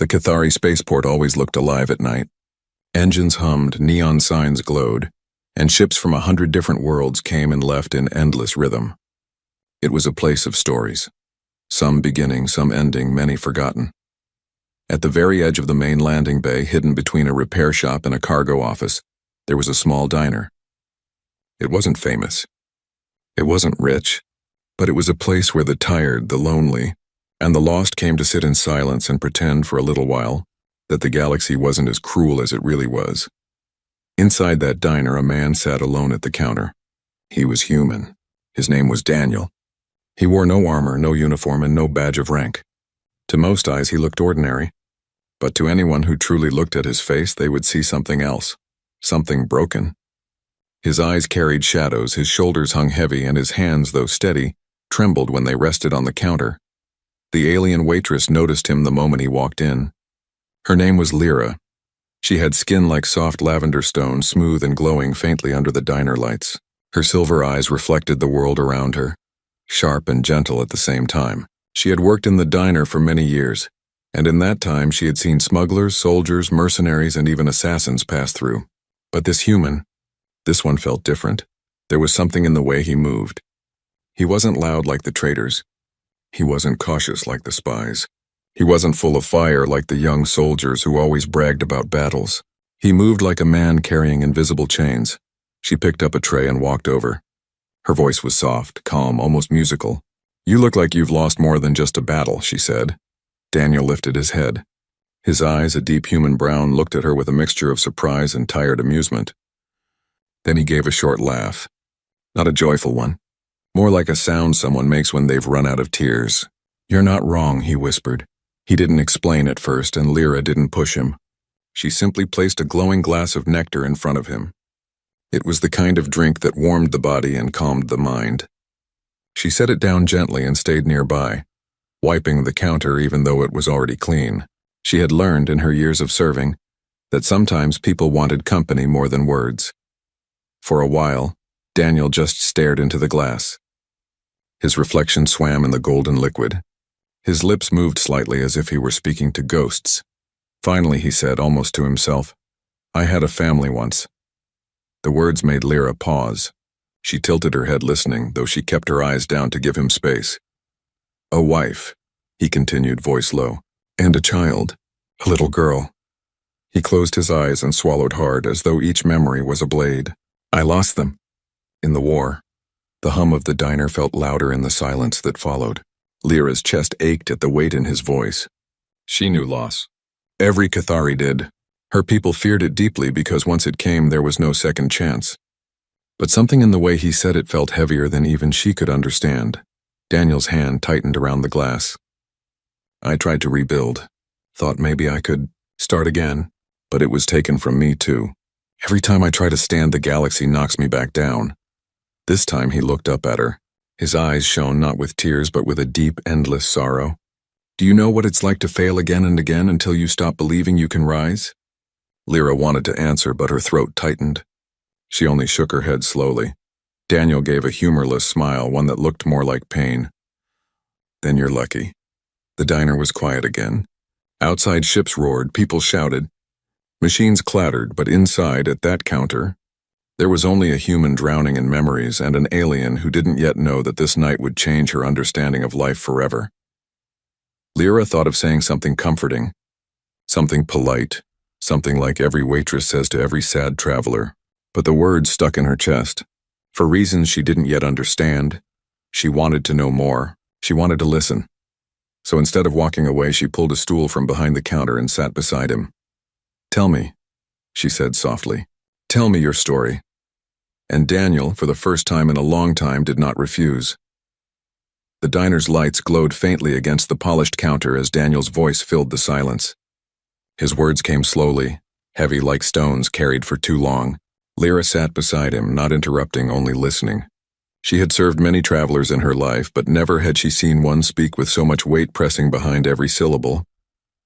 The Cathari spaceport always looked alive at night. Engines hummed, neon signs glowed, and ships from 100 different worlds came and left in endless rhythm. It was a place of stories. Some beginning, some ending, many forgotten. At the very edge of the main landing bay, hidden between a repair shop and a cargo office, there was a small diner. It wasn't famous. It wasn't rich, but it was a place where the tired, the lonely, and the lost came to sit in silence and pretend for a little while that the galaxy wasn't as cruel as it really was. Inside that diner, a man sat alone at the counter. He was human. His name was Daniel. He wore no armor, no uniform, and no badge of rank. To most eyes, he looked ordinary, but to anyone who truly looked at his face, they would see something else, something broken. His eyes carried shadows, his shoulders hung heavy, and his hands, though steady, trembled when they rested on the counter. The alien waitress noticed him the moment he walked in. Her name was Lyra. She had skin like soft lavender stone, smooth and glowing faintly under the diner lights. Her silver eyes reflected the world around her, sharp and gentle at the same time. She had worked in the diner for many years, and in that time she had seen smugglers, soldiers, mercenaries, and even assassins pass through. But this human, this one felt different. There was something in the way he moved. He wasn't loud like the traitors. He wasn't cautious like the spies. He wasn't full of fire like the young soldiers who always bragged about battles. He moved like a man carrying invisible chains. She picked up a tray and walked over. Her voice was soft, calm, almost musical. "You look like you've lost more than just a battle," she said. Daniel lifted his head. His eyes, a deep human brown, looked at her with a mixture of surprise and tired amusement. Then he gave a short laugh. Not a joyful one. More like a sound someone makes when they've run out of tears. "You're not wrong," he whispered. He didn't explain at first, and Lyra didn't push him. She simply placed a glowing glass of nectar in front of him. It was the kind of drink that warmed the body and calmed the mind. She set it down gently and stayed nearby, wiping the counter even though it was already clean. She had learned in her years of serving that sometimes people wanted company more than words. For a while, Daniel just stared into the glass. His reflection swam in the golden liquid. His lips moved slightly as if he were speaking to ghosts. Finally, he said, almost to himself, "I had a family once." The words made Lyra pause. She tilted her head listening, though she kept her eyes down to give him space. "A wife," he continued, voice low, "and a child, a little girl." He closed his eyes and swallowed hard, as though each memory was a blade. "I lost them. In the war." The hum of the diner felt louder in the silence that followed. Lyra's chest ached at the weight in his voice. She knew loss. Every Cathari did. Her people feared it deeply because once it came, there was no second chance. But something in the way he said it felt heavier than even she could understand. Daniel's hand tightened around the glass. "I tried to rebuild. Thought maybe I could start again, but it was taken from me too. Every time I try to stand, the galaxy knocks me back down." This time he looked up at her. His eyes shone not with tears but with a deep, endless sorrow. "Do you know what it's like to fail again and again until you stop believing you can rise?" Lyra wanted to answer, but her throat tightened. She only shook her head slowly. Daniel gave a humorless smile, one that looked more like pain. "Then you're lucky." The diner was quiet again. Outside, ships roared, people shouted. Machines clattered, but inside, at that counter, there was only a human drowning in memories and an alien who didn't yet know that this night would change her understanding of life forever. Lyra thought of saying something comforting, something polite, something like every waitress says to every sad traveler, but the words stuck in her chest. For reasons she didn't yet understand, she wanted to know more. She wanted to listen. So instead of walking away, she pulled a stool from behind the counter and sat beside him. "Tell me," she said softly. "Tell me your story." And Daniel, for the first time in a long time, did not refuse. The diner's lights glowed faintly against the polished counter as Daniel's voice filled the silence. His words came slowly, heavy like stones carried for too long. Lyra sat beside him, not interrupting, only listening. She had served many travelers in her life, but never had she seen one speak with so much weight pressing behind every syllable.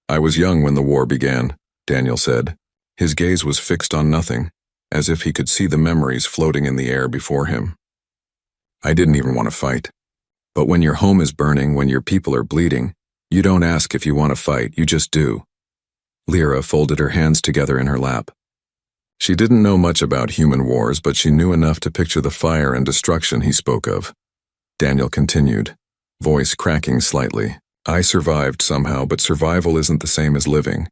"I was young when the war began," Daniel said. His gaze was fixed on nothing, as if he could see the memories floating in the air before him. "I didn't even want to fight. But when your home is burning, when your people are bleeding, you don't ask if you want to fight, you just do. Lyra folded her hands together in her lap. She didn't know much about human wars, but she knew enough to picture the fire and destruction he spoke of. Daniel continued, voice cracking slightly. I survived somehow, but survival isn't the same as living.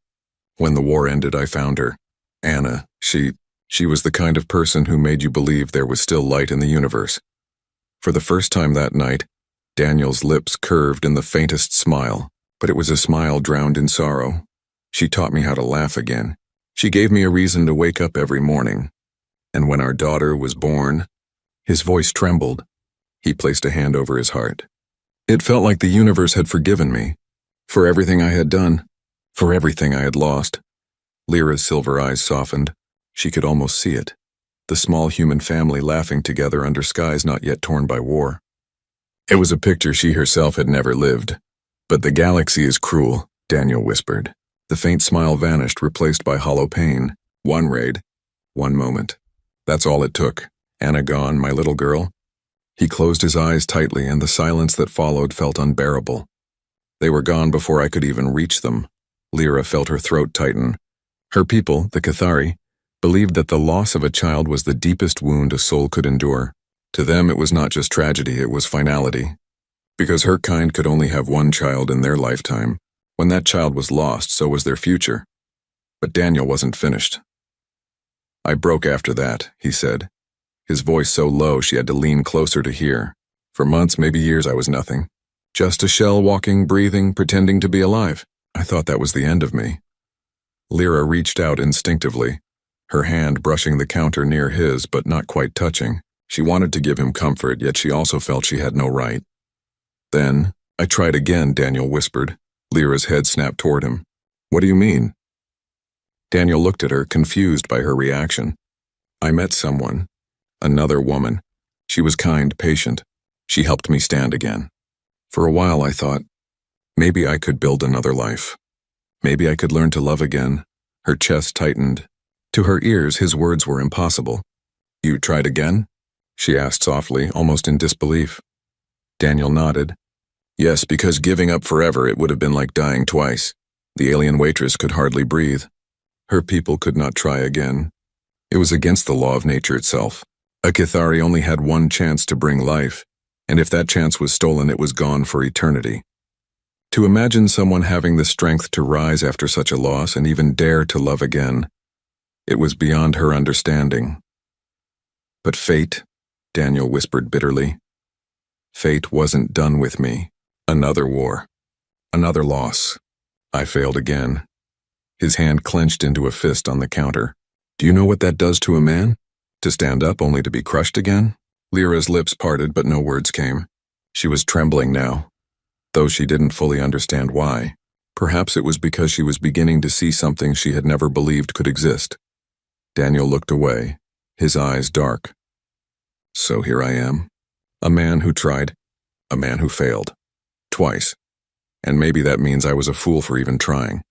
When the war ended, I found her. Anna, she was the kind of person who made you believe there was still light in the universe. For the first time that night, Daniel's lips curved in the faintest smile, but it was a smile drowned in sorrow. She taught me how to laugh again. She gave me a reason to wake up every morning. And when our daughter was born, his voice trembled. He placed a hand over his heart. It felt like the universe had forgiven me, for everything I had done, for everything I had lost. Lyra's silver eyes softened. She could almost see it. The small human family laughing together under skies not yet torn by war. It was a picture she herself had never lived. But the galaxy is cruel, Daniel whispered. The faint smile vanished, replaced by hollow pain. One raid, one moment. That's all it took. Anna gone, my little girl. He closed his eyes tightly, and the silence that followed felt unbearable. They were gone before I could even reach them. Lyra felt her throat tighten. Her people, the Cathari, believed that the loss of a child was the deepest wound a soul could endure. To them it was not just tragedy, it was finality. Because her kind could only have one child in their lifetime. When that child was lost, so was their future. But Daniel wasn't finished. I broke after that, he said. His voice so low she had to lean closer to hear. For months, maybe years, I was nothing. Just a shell walking, breathing, pretending to be alive. I thought that was the end of me. Lyra reached out instinctively, her hand brushing the counter near his but not quite touching. She wanted to give him comfort, yet she also felt she had no right. Then, I tried again, Daniel whispered. Lyra's head snapped toward him. What do you mean? Daniel looked at her, confused by her reaction. I met someone. Another woman. She was kind, patient. She helped me stand again. For a while I thought, maybe I could build another life. Maybe I could learn to love again. Her chest tightened. To her ears, his words were impossible. You tried again? She asked softly, almost in disbelief. Daniel nodded. Yes, because giving up forever, it would have been like dying twice. The alien waitress could hardly breathe. Her people could not try again. It was against the law of nature itself. A Cathari only had one chance to bring life, and if that chance was stolen, it was gone for eternity. To imagine someone having the strength to rise after such a loss and even dare to love again, it was beyond her understanding. But fate, Daniel whispered bitterly. Fate wasn't done with me. Another war. Another loss. I failed again. His hand clenched into a fist on the counter. Do you know what that does to a man? To stand up only to be crushed again? Lyra's lips parted, but no words came. She was trembling now, though she didn't fully understand why. Perhaps it was because she was beginning to see something she had never believed could exist. Daniel looked away, his eyes dark. So here I am. A man who tried. A man who failed. Twice. And maybe that means I was a fool for even trying.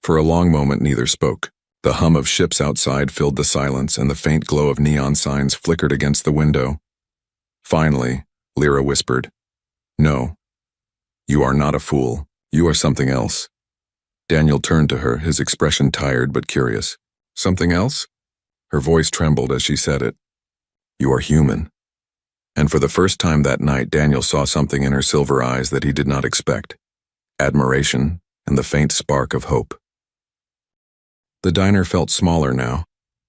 For a long moment neither spoke. The hum of ships outside filled the silence, and the faint glow of neon signs flickered against the window. Finally, Lyra whispered, No. You are not a fool. You are something else. Daniel turned to her, his expression tired but curious. Something else? Her voice trembled as she said it. You are human. And for the first time that night, Daniel saw something in her silver eyes that he did not expect. Admiration and the faint spark of hope. The diner felt smaller now,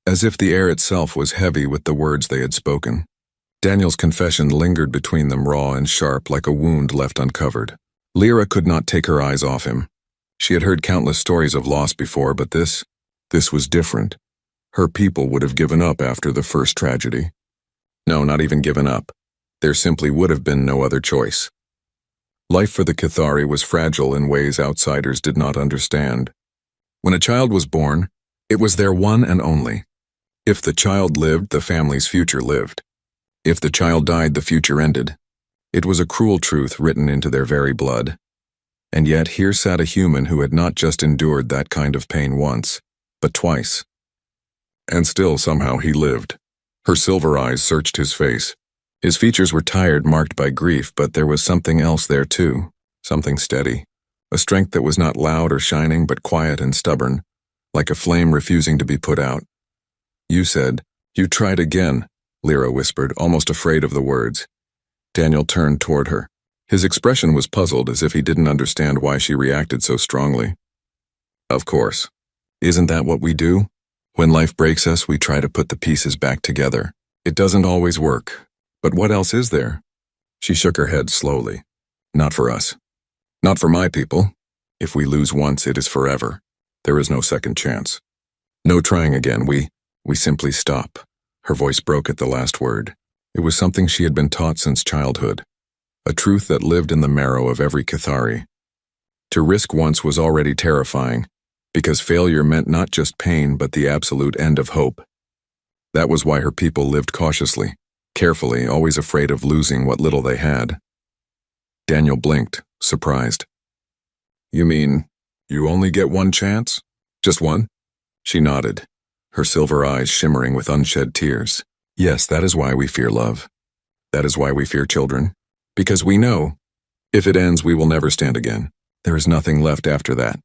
as if the air itself was heavy with the words they had spoken. Daniel's confession lingered between them, raw and sharp, like a wound left uncovered. Lyra could not take her eyes off him. She had heard countless stories of loss before, but this was different. Her people would have given up after the first tragedy. No, not even given up. There simply would have been no other choice. Life for the Cathari was fragile in ways outsiders did not understand. When a child was born, it was their one and only. If the child lived, the family's future lived. If the child died, the future ended. It was a cruel truth written into their very blood. And yet here sat a human who had not just endured that kind of pain once, but twice. And still somehow he lived. Her silver eyes searched his face. His features were tired, marked by grief, but there was something else there too, something steady, A strength that was not loud or shining, but quiet and stubborn, like a flame refusing to be put out. "You said, you tried again," Lyra whispered, almost afraid of the words. Daniel turned toward her. His expression was puzzled, as if he didn't understand why she reacted so strongly. "Of course. Isn't that what we do? When life breaks us, we try to put the pieces back together. It doesn't always work. But what else is there?" She shook her head slowly. "Not for us. Not for my people. If we lose once, it is forever. There is no second chance. No trying again. We simply stop." Her voice broke at the last word. It was something she had been taught since childhood. A truth that lived in the marrow of every Cathari. To risk once was already terrifying, because failure meant not just pain but the absolute end of hope. That was why her people lived cautiously, carefully, always afraid of losing what little they had. Daniel blinked, surprised. "You mean, you only get one chance? Just one?" She nodded, her silver eyes shimmering with unshed tears. "Yes, that is why we fear love. That is why we fear children. Because we know, if it ends, we will never stand again. There is nothing left after that."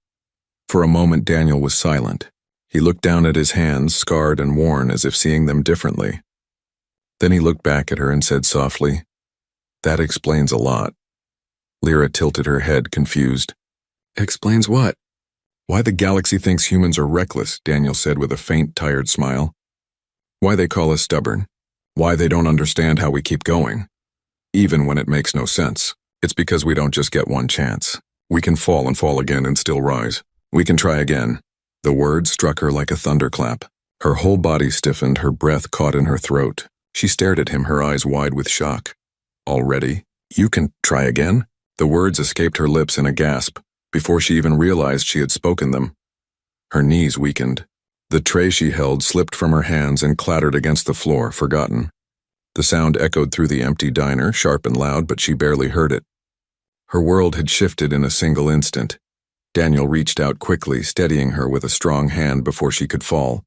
For a moment, Daniel was silent. He looked down at his hands, scarred and worn, as if seeing them differently. Then he looked back at her and said softly, "That explains a lot." Lyra tilted her head, confused. "Explains what?" "Why the galaxy thinks humans are reckless," Daniel said with a faint, tired smile. "Why they call us stubborn. Why they don't understand how we keep going. Even when it makes no sense. It's because we don't just get one chance. We can fall and fall again and still rise. We can try again." The words struck her like a thunderclap. Her whole body stiffened, her breath caught in her throat. She stared at him, her eyes wide with shock. "Already? You can try again?" The words escaped her lips in a gasp, before she even realized she had spoken them. Her knees weakened. The tray she held slipped from her hands and clattered against the floor, forgotten. The sound echoed through the empty diner, sharp and loud, but she barely heard it. Her world had shifted in a single instant. Daniel reached out quickly, steadying her with a strong hand before she could fall.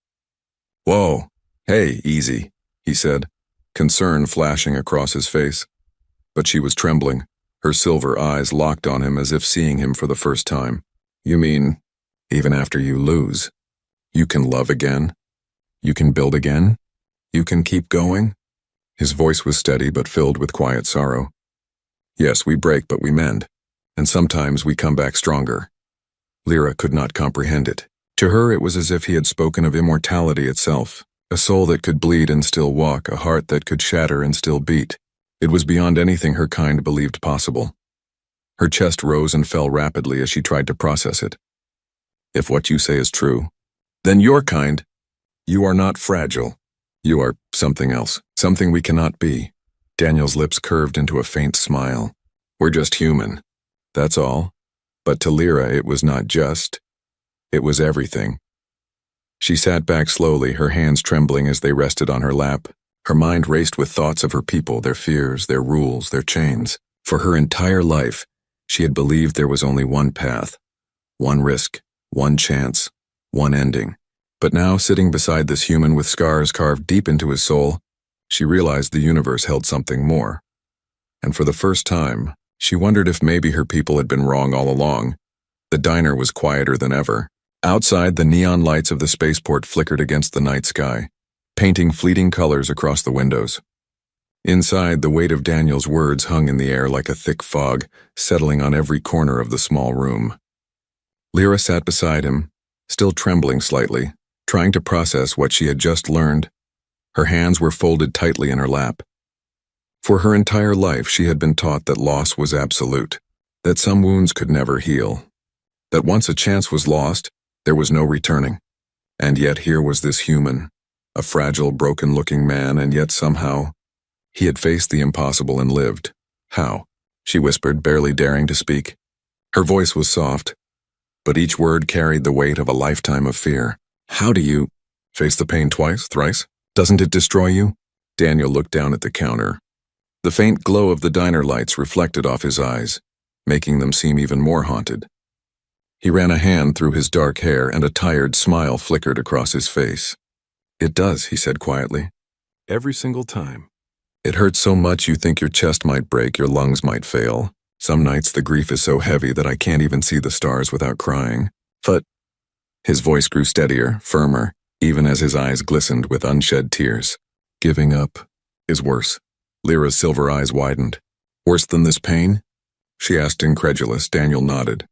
"Whoa, hey, easy," he said, concern flashing across his face. But she was trembling, her silver eyes locked on him as if seeing him for the first time. "You mean, even after you lose, you can love again? You can build again? You can keep going?" His voice was steady but filled with quiet sorrow. "Yes, we break but we mend, and sometimes we come back stronger." Lyra could not comprehend it. To her it was as if he had spoken of immortality itself, a soul that could bleed and still walk, a heart that could shatter and still beat. It was beyond anything her kind believed possible. Her chest rose and fell rapidly as she tried to process it. "If what you say is true, then your kind, you are not fragile. You are something else, something we cannot be." Daniel's lips curved into a faint smile. "We're just human. That's all." But to Lyra it was not just. It was everything. She sat back slowly, her hands trembling as they rested on her lap. Her mind raced with thoughts of her people, their fears, their rules, their chains. For her entire life, she had believed there was only one path, one risk, one chance, one ending. But now, sitting beside this human with scars carved deep into his soul, she realized the universe held something more. And for the first time, she wondered if maybe her people had been wrong all along. The diner was quieter than ever. Outside, the neon lights of the spaceport flickered against the night sky, painting fleeting colors across the windows. Inside, the weight of Daniel's words hung in the air like a thick fog, settling on every corner of the small room. Lyra sat beside him, still trembling slightly, trying to process what she had just learned. Her hands were folded tightly in her lap. For her entire life, she had been taught that loss was absolute, that some wounds could never heal, that once a chance was lost, there was no returning. And yet here was this human, a fragile, broken-looking man, and yet somehow, he had faced the impossible and lived. "How?" she whispered, barely daring to speak. Her voice was soft, but each word carried the weight of a lifetime of fear. "How do you face the pain twice, thrice? Doesn't it destroy you?" Daniel looked down at the counter. The faint glow of the diner lights reflected off his eyes, making them seem even more haunted. He ran a hand through his dark hair, and a tired smile flickered across his face. "It does," he said quietly. "Every single time. It hurts so much you think your chest might break, your lungs might fail. Some nights the grief is so heavy that I can't even see the stars without crying. But his voice grew steadier, firmer, even as his eyes glistened with unshed tears. Giving up is worse. Lyra's silver eyes widened. Worse than this pain? She asked, incredulous. Daniel nodded.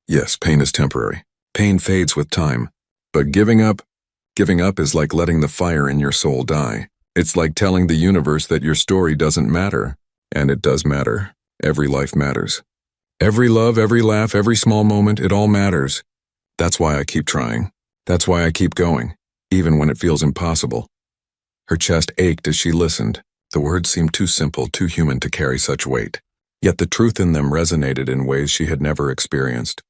Yes, pain is temporary. Pain fades with time. But giving up is like letting the fire in your soul die. It's like telling the universe that your story doesn't matter. And it does matter. Every life matters. Every love, every laugh, every small moment, it all matters. That's why I keep trying. That's why I keep going, even when it feels impossible. Her chest ached as she listened. The words seemed too simple, too human to carry such weight. Yet the truth in them resonated in ways she had never experienced.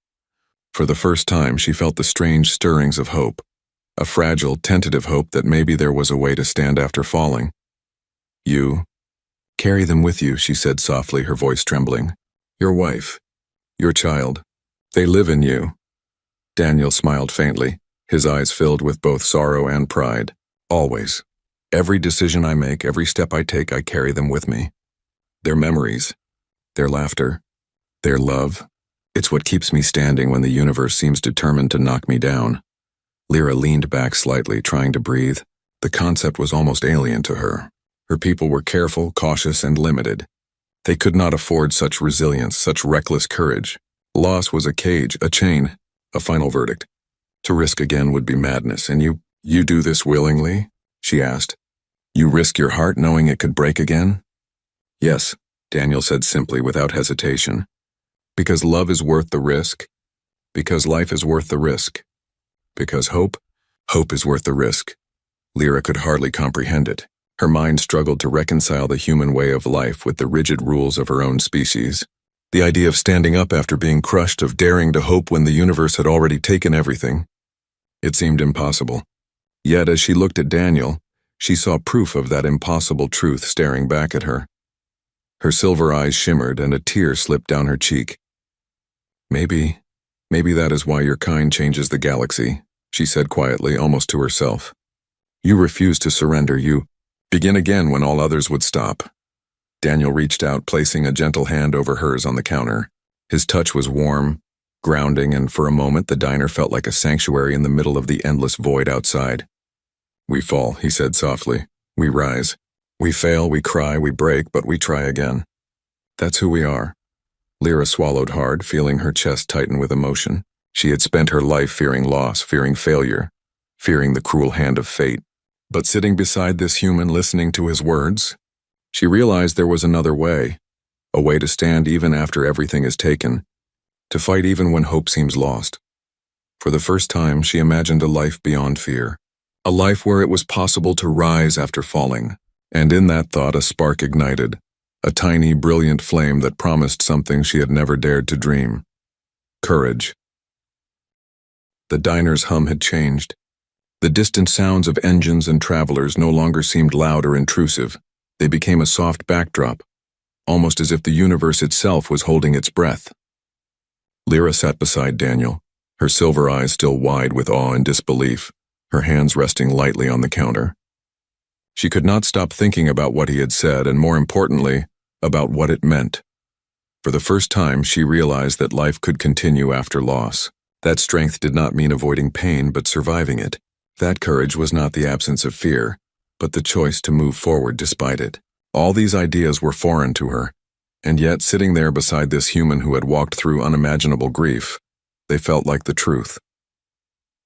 For the first time, she felt the strange stirrings of hope. A fragile, tentative hope that maybe there was a way to stand after falling. You carry them with you, she said softly, her voice trembling. Your wife, your child, they live in you. Daniel smiled faintly, his eyes filled with both sorrow and pride. Always. Every decision I make, every step I take, I carry them with me. Their memories, their laughter, their love. It's what keeps me standing when the universe seems determined to knock me down. Lyra leaned back slightly, trying to breathe. The concept was almost alien to her. Her people were careful, cautious, and limited. They could not afford such resilience, such reckless courage. Loss was a cage, a chain, a final verdict. To risk again would be madness, and you do this willingly? She asked. You risk your heart knowing it could break again? Yes, Daniel said simply, without hesitation. Because love is worth the risk. Because life is worth the risk. Because hope is worth the risk. Lyra could hardly comprehend it. Her mind struggled to reconcile the human way of life with the rigid rules of her own species. The idea of standing up after being crushed, of daring to hope when the universe had already taken everything. It seemed impossible. Yet as she looked at Daniel, she saw proof of that impossible truth staring back at her. Her silver eyes shimmered and a tear slipped down her cheek. Maybe that is why your kind changes the galaxy, she said quietly, almost to herself. You refuse to surrender, you begin again when all others would stop. Daniel reached out, placing a gentle hand over hers on the counter. His touch was warm, grounding, and for a moment the diner felt like a sanctuary in the middle of the endless void outside. We fall, he said softly. We rise. We fail, we cry, we break, but we try again. That's who we are. Lyra swallowed hard, feeling her chest tighten with emotion. She had spent her life fearing loss, fearing failure, fearing the cruel hand of fate. But sitting beside this human, listening to his words, she realized there was another way, a way to stand even after everything is taken, to fight even when hope seems lost. For the first time, she imagined a life beyond fear, a life where it was possible to rise after falling, and in that thought a spark ignited, a tiny, brilliant flame that promised something she had never dared to dream. Courage. The diner's hum had changed. The distant sounds of engines and travelers no longer seemed loud or intrusive. They became a soft backdrop, almost as if the universe itself was holding its breath. Lyra sat beside Daniel, her silver eyes still wide with awe and disbelief, her hands resting lightly on the counter. She could not stop thinking about what he had said, and more importantly, about what it meant. For the first time, she realized that life could continue after loss. That strength did not mean avoiding pain, but surviving it. That courage was not the absence of fear, but the choice to move forward despite it. All these ideas were foreign to her, and yet sitting there beside this human who had walked through unimaginable grief, they felt like the truth.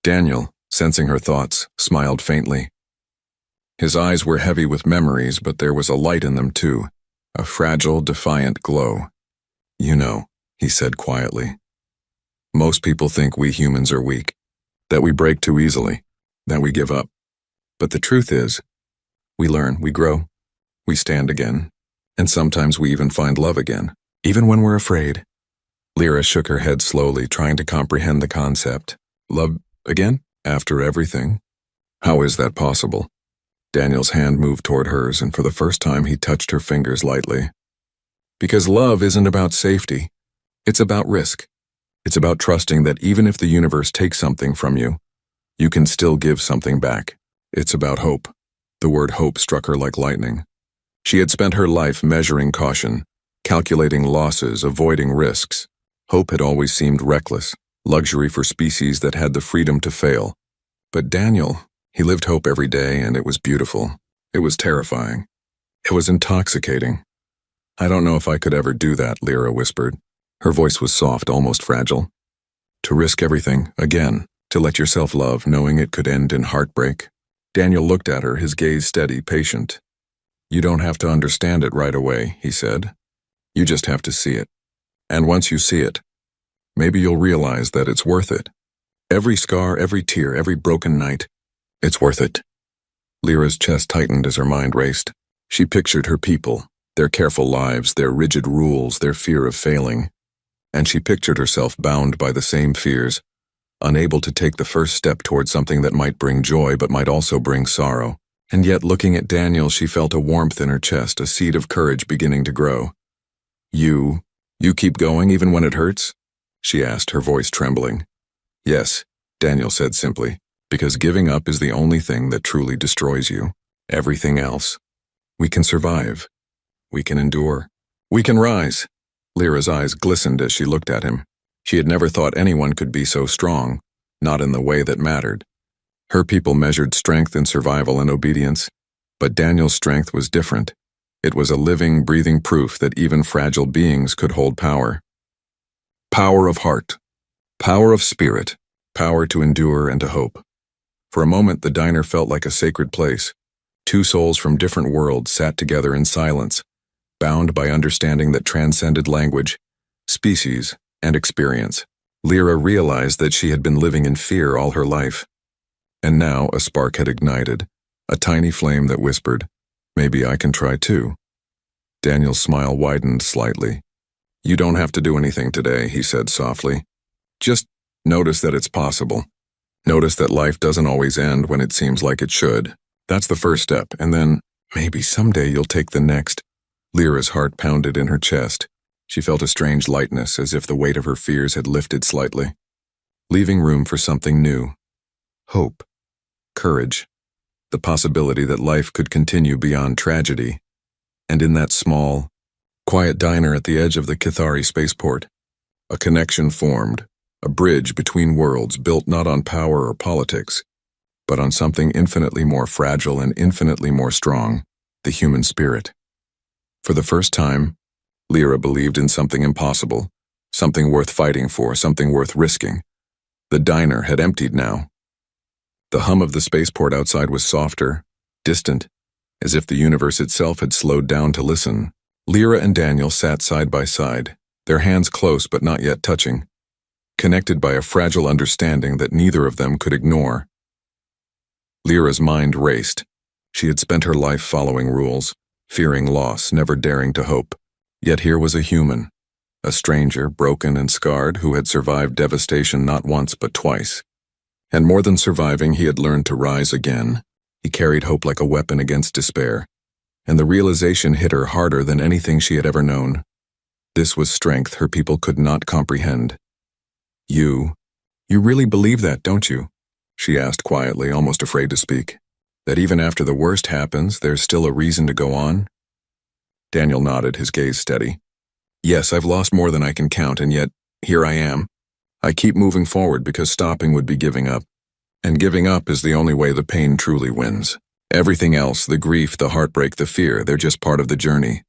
Daniel, sensing her thoughts, smiled faintly. His eyes were heavy with memories, but there was a light in them too, a fragile, defiant glow. You know, he said quietly. Most people think we humans are weak, that we break too easily, that we give up. But the truth is, we learn, we grow, we stand again, and sometimes we even find love again, even when we're afraid. Lyra shook her head slowly, trying to comprehend the concept. Love again? After everything? How is that possible? Daniel's hand moved toward hers, and for the first time he touched her fingers lightly. Because love isn't about safety. It's about risk. It's about trusting that even if the universe takes something from you, you can still give something back. It's about hope. The word hope struck her like lightning. She had spent her life measuring caution, calculating losses, avoiding risks. Hope had always seemed reckless, luxury for species that had the freedom to fail. But Daniel, he lived hope every day, and it was beautiful. It was terrifying. It was intoxicating. "I don't know if I could ever do that," Lyra whispered. Her voice was soft, almost fragile. "To risk everything, again, to let yourself love, knowing it could end in heartbreak." Daniel looked at her, his gaze steady, patient. "You don't have to understand it right away," he said. "You just have to see it. And once you see it, maybe you'll realize that it's worth it. Every scar, every tear, every broken night, it's worth it." Lyra's chest tightened as her mind raced. She pictured her people, their careful lives, their rigid rules, their fear of failing. And she pictured herself bound by the same fears, unable to take the first step toward something that might bring joy but might also bring sorrow. And yet, looking at Daniel, she felt a warmth in her chest, a seed of courage beginning to grow. You keep going even when it hurts?" she asked, her voice trembling. "Yes," Daniel said simply, "because giving up is the only thing that truly destroys you. Everything else, we can survive. We can endure. We can rise." Lyra's eyes glistened as she looked at him. She had never thought anyone could be so strong, not in the way that mattered. Her people measured strength in survival and obedience, but Daniel's strength was different. It was a living, breathing proof that even fragile beings could hold power. Power of heart, power of spirit, power to endure and to hope. For a moment, the diner felt like a sacred place. Two souls from different worlds sat together in silence, bound by understanding that transcended language, species, and experience. Lyra realized that she had been living in fear all her life. And now a spark had ignited, a tiny flame that whispered, "Maybe I can try too." Daniel's smile widened slightly. "You don't have to do anything today," he said softly. "Just notice that it's possible. Notice that life doesn't always end when it seems like it should. That's the first step, and then maybe someday you'll take the next." Lyra's heart pounded in her chest. She felt a strange lightness, as if the weight of her fears had lifted slightly, leaving room for something new. Hope, courage, the possibility that life could continue beyond tragedy. And in that small, quiet diner at the edge of the Cathari spaceport, a connection formed, a bridge between worlds built not on power or politics, but on something infinitely more fragile and infinitely more strong, the human spirit. For the first time, Lyra believed in something impossible, something worth fighting for, something worth risking. The diner had emptied now. The hum of the spaceport outside was softer, distant, as if the universe itself had slowed down to listen. Lyra and Daniel sat side by side, their hands close but not yet touching, connected by a fragile understanding that neither of them could ignore. Lyra's mind raced. She had spent her life following rules, fearing loss, never daring to hope. Yet here was a human, a stranger, broken and scarred, who had survived devastation not once but twice. And more than surviving, he had learned to rise again. He carried hope like a weapon against despair, and the realization hit her harder than anything she had ever known. This was strength her people could not comprehend. You really believe that, don't you?" she asked quietly, almost afraid to speak. "That even after the worst happens, there's still a reason to go on?" Daniel nodded, his gaze steady. "Yes, I've lost more than I can count, and yet, here I am. I keep moving forward because stopping would be giving up. And giving up is the only way the pain truly wins. Everything else, the grief, the heartbreak, the fear, they're just part of the journey.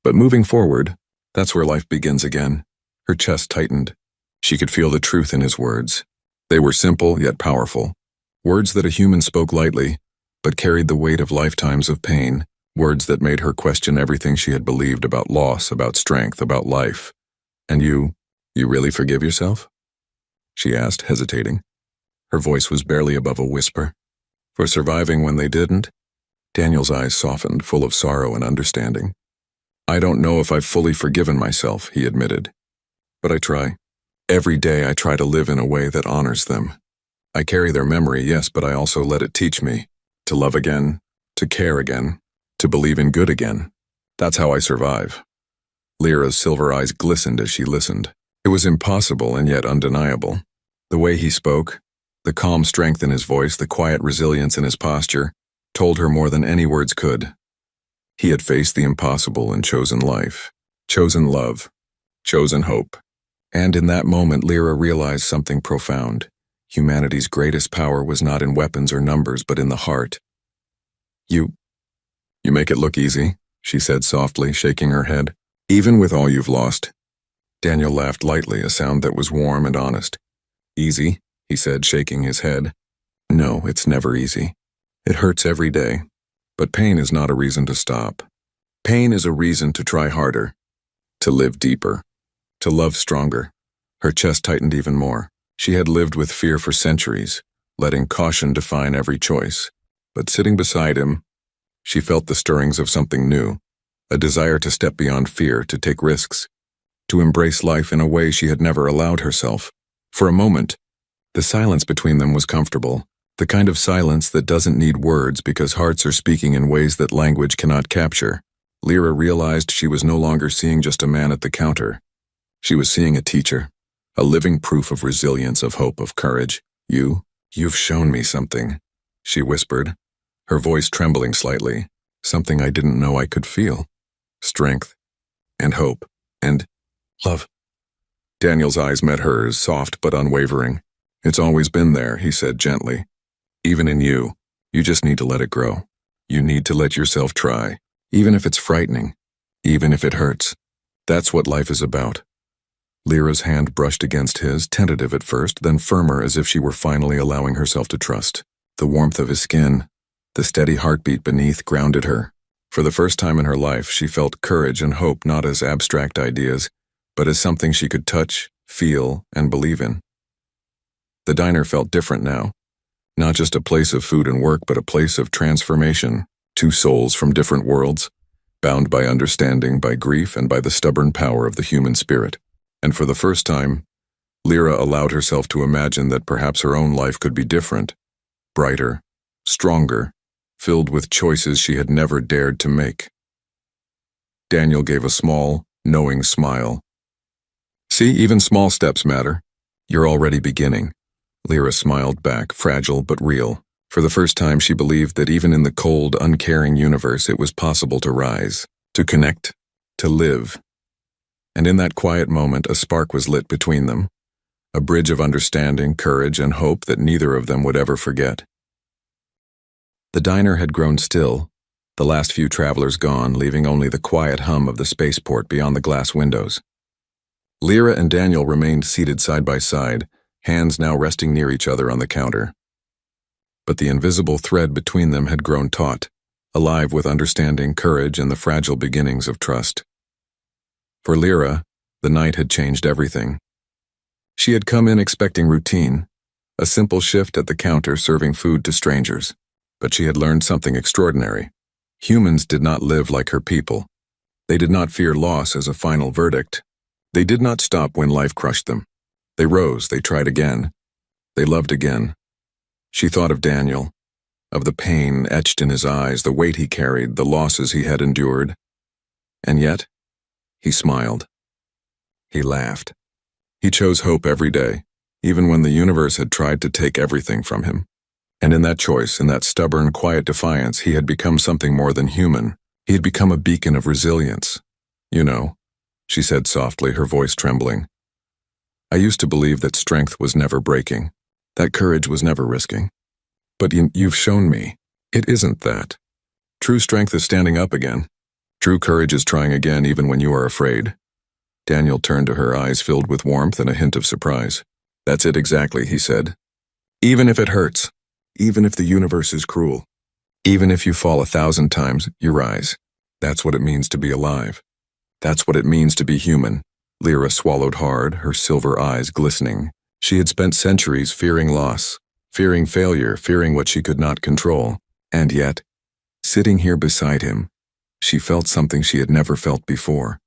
But moving forward, that's where life begins again." Her chest tightened. She could feel the truth in his words. They were simple yet powerful. Words that a human spoke lightly, but carried the weight of lifetimes of pain. Words that made her question everything she had believed about loss, about strength, about life. "And you really forgive yourself?" she asked, hesitating. Her voice was barely above a whisper. "For surviving when they didn't?" Daniel's eyes softened, full of sorrow and understanding. "I don't know if I've fully forgiven myself," he admitted. "But I try. Every day I try to live in a way that honors them. I carry their memory, yes, but I also let it teach me to love again, to care again, to believe in good again. That's how I survive." Lyra's silver eyes glistened as she listened. It was impossible and yet undeniable. The way he spoke, the calm strength in his voice, the quiet resilience in his posture, told her more than any words could. He had faced the impossible and chosen life. chosen love, chosen hope. And in that moment, Lyra realized something profound. Humanity's greatest power was not in weapons or numbers, but in the heart. You make it look easy, she said softly, shaking her head. Even with all you've lost. Daniel laughed lightly, a sound that was warm and honest. Easy, he said, shaking his head. No, it's never easy. It hurts every day. But pain is not a reason to stop. Pain is a reason to try harder, to live deeper, to love stronger. Her chest tightened even more. She had lived with fear for centuries, letting caution define every choice. But sitting beside him, she felt the stirrings of something new, a desire to step beyond fear, to take risks, to embrace life in a way she had never allowed herself. For a moment, the silence between them was comfortable, the kind of silence that doesn't need words because hearts are speaking in ways that language cannot capture. Lyra realized she was no longer seeing just a man at the counter. She was seeing a teacher, a living proof of resilience, of hope, of courage. You've shown me something, she whispered, her voice trembling slightly, something I didn't know I could feel. Strength, and hope, and love. Daniel's eyes met hers, soft but unwavering. It's always been there, he said gently. Even in you just need to let it grow. You need to let yourself try, even if it's frightening, even if it hurts. That's what life is about. Lyra's hand brushed against his, tentative at first, then firmer, as if she were finally allowing herself to trust. The warmth of his skin, the steady heartbeat beneath, grounded her. For the first time in her life, she felt courage and hope not as abstract ideas, but as something she could touch, feel, and believe in. The diner felt different now. Not just a place of food and work, but a place of transformation. Two souls from different worlds, bound by understanding, by grief, and by the stubborn power of the human spirit. And for the first time, Lyra allowed herself to imagine that perhaps her own life could be different, brighter, stronger, filled with choices she had never dared to make. Daniel gave a small, knowing smile. See, even small steps matter. You're already beginning. Lyra smiled back, fragile but real. For the first time, she believed that even in the cold, uncaring universe, it was possible to rise, to connect, to live. And in that quiet moment, a spark was lit between them, a bridge of understanding, courage, and hope that neither of them would ever forget. The diner had grown still, the last few travelers gone, leaving only the quiet hum of the spaceport beyond the glass windows. Lyra and Daniel remained seated side by side, hands now resting near each other on the counter. But the invisible thread between them had grown taut, alive with understanding, courage, and the fragile beginnings of trust. For Lyra, the night had changed everything. She had come in expecting routine, a simple shift at the counter serving food to strangers. But she had learned something extraordinary. Humans did not live like her people. They did not fear loss as a final verdict. They did not stop when life crushed them. They rose, they tried again. They loved again. She thought of Daniel, of the pain etched in his eyes, the weight he carried, the losses he had endured. And yet, he smiled. He laughed. He chose hope every day, even when the universe had tried to take everything from him. And in that choice, in that stubborn, quiet defiance, he had become something more than human. He had become a beacon of resilience. You know, she said softly, her voice trembling. I used to believe that strength was never breaking, that courage was never risking. But you've shown me, it isn't that. True strength is standing up again. True courage is trying again even when you are afraid. Daniel turned to her, eyes filled with warmth and a hint of surprise. That's it exactly, he said. Even if it hurts, even if the universe is cruel, even if you fall 1,000 times, you rise. That's what it means to be alive. That's what it means to be human. Lyra swallowed hard, her silver eyes glistening. She had spent centuries fearing loss, fearing failure, fearing what she could not control. And yet, sitting here beside him, she felt something she had never felt before.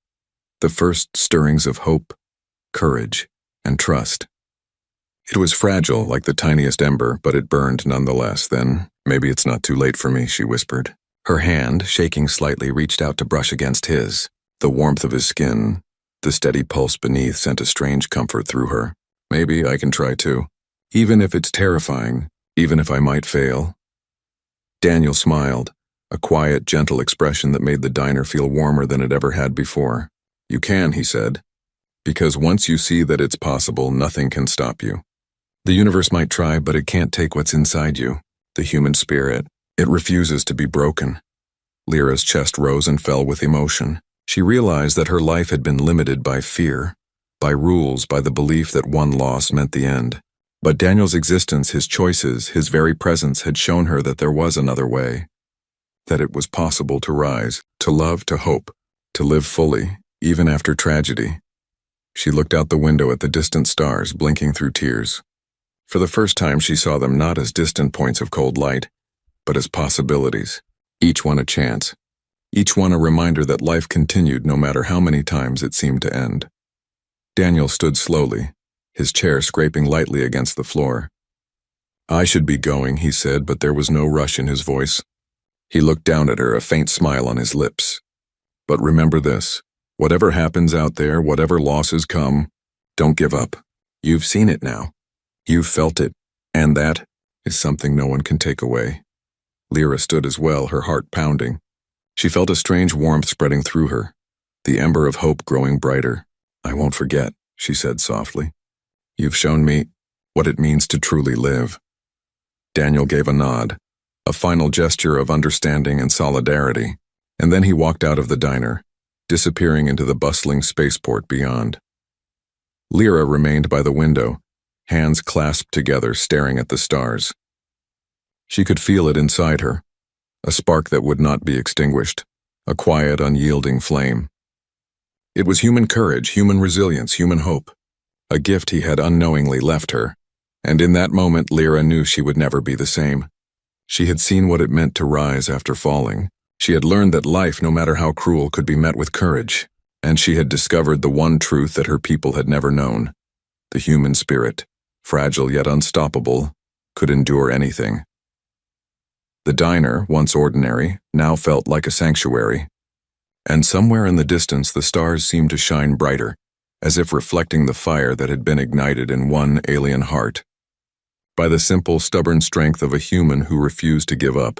The first stirrings of hope, courage, and trust. It was fragile, like the tiniest ember, but it burned nonetheless. Then, maybe it's not too late for me, she whispered. Her hand, shaking slightly, reached out to brush against his. The warmth of his skin, the steady pulse beneath, sent a strange comfort through her. Maybe I can try too. Even if it's terrifying, even if I might fail. Daniel smiled, a quiet, gentle expression that made the diner feel warmer than it ever had before. You can, he said, because once you see that it's possible, nothing can stop you. The universe might try, but it can't take what's inside you, the human spirit. It refuses to be broken. Lyra's chest rose and fell with emotion. She realized that her life had been limited by fear, by rules, by the belief that one loss meant the end. But Daniel's existence, his choices, his very presence had shown her that there was another way, that it was possible to rise, to love, to hope, to live fully, even after tragedy. She looked out the window at the distant stars blinking through tears. For the first time, she saw them not as distant points of cold light, but as possibilities, each one a chance, each one a reminder that life continued no matter how many times it seemed to end. Daniel stood slowly, his chair scraping lightly against the floor. I should be going, he said, but there was no rush in his voice. He looked down at her, a faint smile on his lips. But remember this, whatever happens out there, whatever losses come, don't give up. You've seen it now. You've felt it, and that is something no one can take away. Lyra stood as well, her heart pounding. She felt a strange warmth spreading through her, the ember of hope growing brighter. I won't forget, she said softly. You've shown me what it means to truly live. Daniel gave a nod, a final gesture of understanding and solidarity, and then he walked out of the diner, disappearing into the bustling spaceport beyond. Lyra remained by the window, hands clasped together, staring at the stars. She could feel it inside her, a spark that would not be extinguished, a quiet, unyielding flame. It was human courage, human resilience, human hope, a gift he had unknowingly left her, and in that moment Lyra knew she would never be the same. She had seen what it meant to rise after falling. She had learned that life, no matter how cruel, could be met with courage, and she had discovered the one truth that her people had never known. The human spirit, fragile yet unstoppable, could endure anything. The diner, once ordinary, now felt like a sanctuary, and somewhere in the distance the stars seemed to shine brighter, as if reflecting the fire that had been ignited in one alien heart. By the simple, stubborn strength of a human who refused to give up,